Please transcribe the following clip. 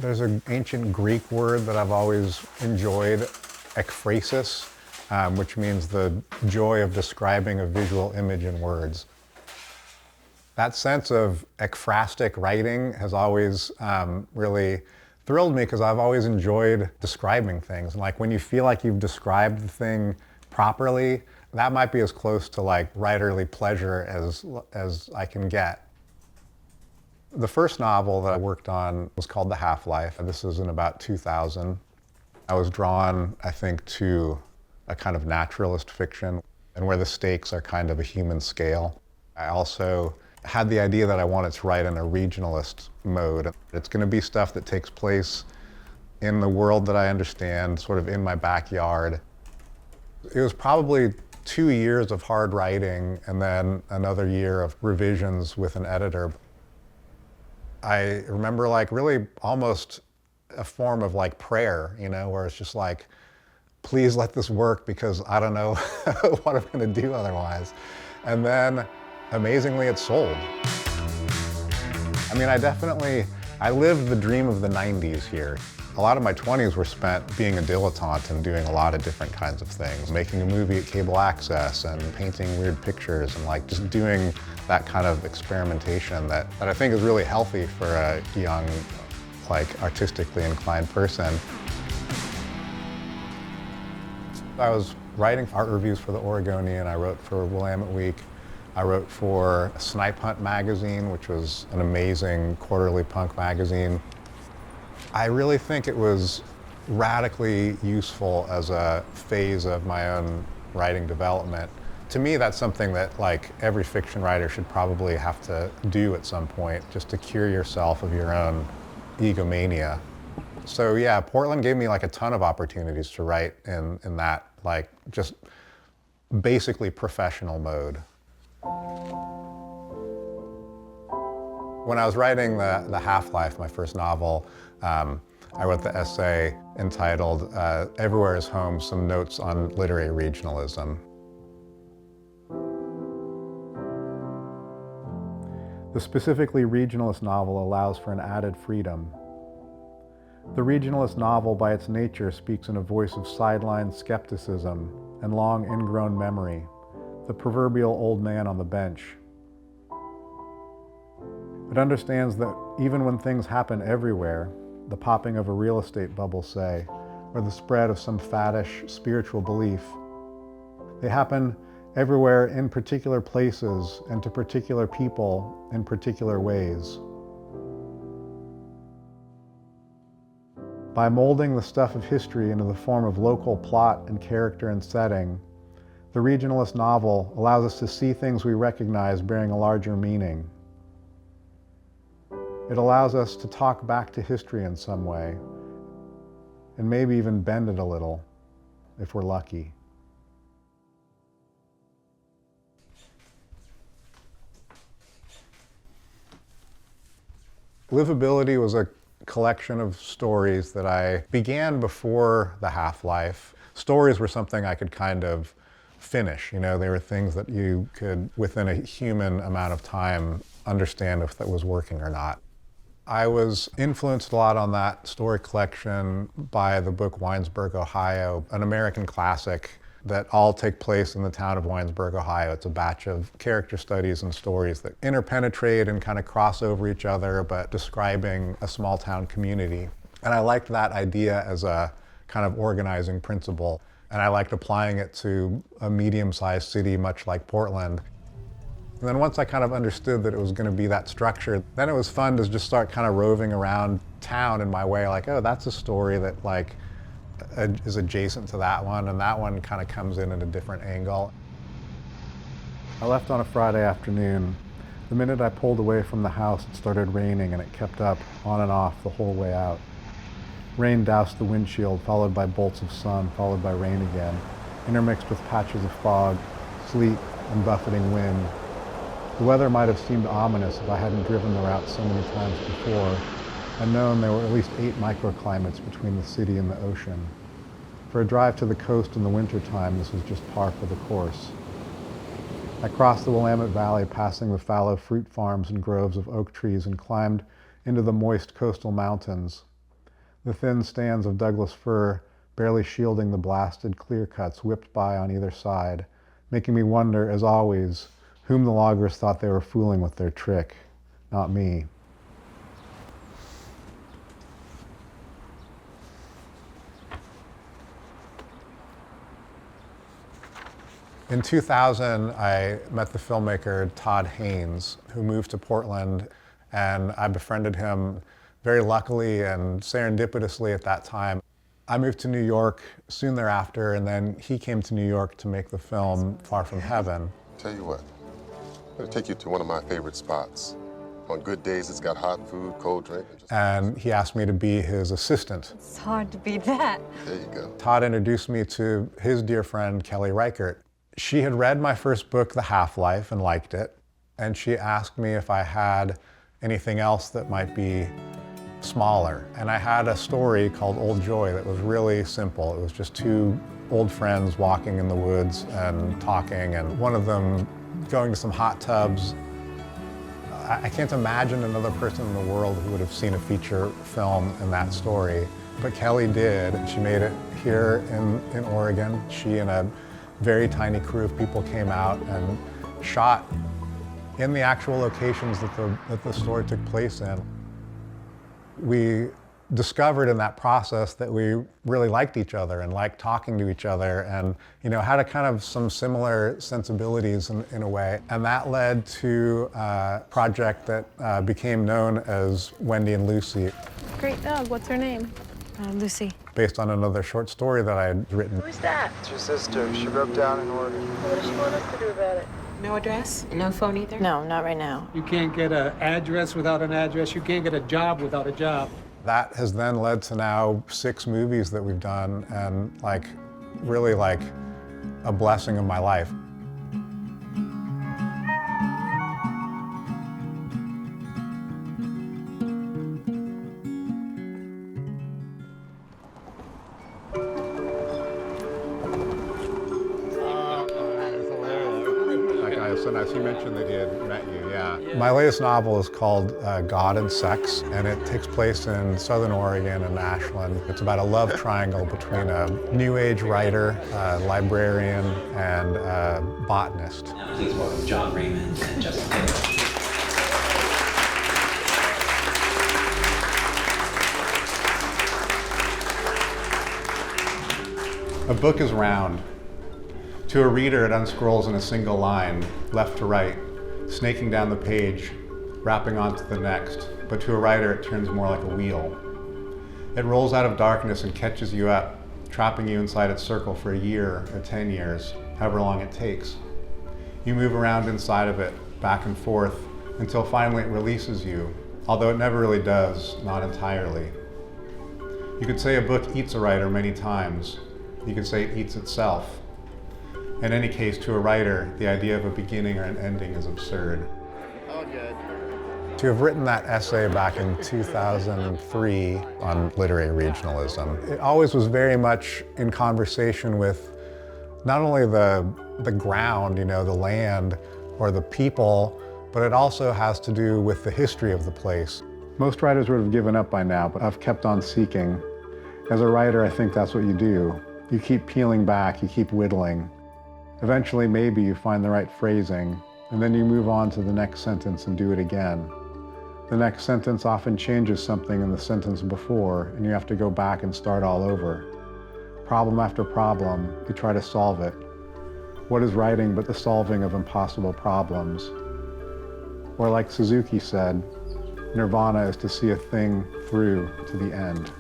There's an ancient Greek word that I've always enjoyed, ekphrasis, which means the joy of describing a visual image in words. That sense of ekphrastic writing has always really thrilled me because I've always enjoyed describing things. And like when you feel like you've described the thing properly, that might be as close to like writerly pleasure as I can get. The first novel that I worked on was called The Halflife, and this was in about 2000. I was drawn, I think, to a kind of naturalist fiction and where the stakes are kind of a human scale. I also had the idea that I wanted to write in a regionalist mode. It's going to be stuff that takes place in the world that I understand, sort of in my backyard. It was probably 2 years of hard writing and then another year of revisions with an editor. I remember like really almost a form of like prayer, you know, where it's just like, please let this work because I don't know what I'm going to do otherwise. And then amazingly it sold. I mean, I lived the dream of the 90s here. A lot of my 20s were spent being a dilettante and doing a lot of different kinds of things, making a movie at cable access and painting weird pictures and like just doing that kind of experimentation that I think is really healthy for a young, like artistically inclined person. I was writing art reviews for the Oregonian. I wrote for Willamette Week. I wrote for Snipe Hunt magazine, which was an amazing quarterly punk magazine. I really think it was radically useful as a phase of my own writing development. To me, that's something that like every fiction writer should probably have to do at some point, just to cure yourself of your own egomania. So yeah, Portland gave me like a ton of opportunities to write in that like just basically professional mode. When I was writing the Halflife, my first novel, I wrote the essay entitled Everywhere is Home, Some Notes on Literary Regionalism. The specifically regionalist novel allows for an added freedom. The regionalist novel, by its nature, speaks in a voice of sidelined skepticism and long ingrown memory, the proverbial old man on the bench. It understands that even when things happen everywhere, the popping of a real estate bubble, say, or the spread of some faddish spiritual belief, they happen everywhere in particular places and to particular people in particular ways. By molding the stuff of history into the form of local plot and character and setting, the regionalist novel allows us to see things we recognize bearing a larger meaning. It allows us to talk back to history in some way, and maybe even bend it a little, if we're lucky. Livability was a collection of stories that I began before the Halflife. Stories were something I could kind of finish, you know, they were things that you could, within a human amount of time, understand if that was working or not. I was influenced a lot on that story collection by the book Winesburg, Ohio, an American classic that all take place in the town of Winesburg, Ohio. It's a batch of character studies and stories that interpenetrate and kind of cross over each other, but describing a small town community. And I liked that idea as a kind of organizing principle. And I liked applying it to a medium-sized city, much like Portland. And then once I kind of understood that it was going to be that structure, then it was fun to just start kind of roving around town in my way, like, oh, that's a story that like is adjacent to that one, and that one kind of comes in at a different angle. I left on a Friday afternoon. The minute I pulled away from the house, it started raining, and it kept up on and off the whole way out. Rain doused the windshield, followed by bolts of sun, followed by rain again, intermixed with patches of fog, sleet, and buffeting wind. The weather might have seemed ominous if I hadn't driven the route so many times before and known there were at least 8 microclimates between the city and the ocean. For a drive to the coast in the wintertime, this was just par for the course. I crossed the Willamette Valley, passing the fallow fruit farms and groves of oak trees, and climbed into the moist coastal mountains. the thin stands of Douglas fir barely shielding the blasted clear cuts whipped by on either side, making me wonder, as always, whom the loggers thought they were fooling with their trick, not me. In 2000, I met the filmmaker Todd Haynes, who moved to Portland, and I befriended him very luckily and serendipitously at that time. I moved to New York soon thereafter, and then he came to New York to make the film Far From Heaven. Tell you what, I'm gonna take you to one of my favorite spots. On good days, it's got hot food, cold drink. And he asked me to be his assistant. It's hard to beat that. There you go. Todd introduced me to his dear friend, Kelly Reichardt. She had read my first book, The Halflife, and liked it. And she asked me if I had anything else that might be smaller. And I had a story called Old Joy that was really simple. It was just two old friends walking in the woods and talking, and one of them going to some hot tubs. I can't imagine another person in the world who would have seen a feature film in that story, but Kelly did. She made it here in Oregon. She and a very tiny crew of people came out and shot in the actual locations that the story took place in. We discovered in that process that we really liked each other and liked talking to each other, and had a kind of some similar sensibilities in a way. And that led to a project that became known as Wendy and Lucy. Great dog. What's her name? Lucy. Based on another short story that I had written. Who's that? It's your sister. She broke down in Oregon. What does she want us to do about it? No address? No phone either? No, not right now. You can't get an address without an address. You can't get a job without a job. That has then led to now 6 movies that we've done, and really a blessing of my life. So nice. You mentioned that he had met you, yeah. My latest novel is called God and Sex, and it takes place in Southern Oregon and Ashland. It's about a love triangle between a New Age writer, a librarian, and a botanist. Please welcome Jon Raymond and Justin Taylor. A book is round. To a reader, it unscrolls in a single line, left to right, snaking down the page, wrapping onto the next. But to a writer, it turns more like a wheel. It rolls out of darkness and catches you up, trapping you inside its circle for a year or 10 years, however long it takes. You move around inside of it, back and forth, until finally it releases you, although it never really does, not entirely. You could say a book eats a writer many times. You could say it eats itself. In any case, to a writer, the idea of a beginning or an ending is absurd. All good. To have written that essay back in 2003 on literary regionalism, it always was very much in conversation with not only the ground, the land, or the people, but it also has to do with the history of the place. Most writers would have given up by now, but I've kept on seeking. As a writer, I think that's what you do. You keep peeling back, you keep whittling. Eventually, maybe you find the right phrasing, and then you move on to the next sentence and do it again. The next sentence often changes something in the sentence before, and you have to go back and start all over. Problem after problem, you try to solve it. What is writing but the solving of impossible problems? Or like Suzuki said, nirvana is to see a thing through to the end.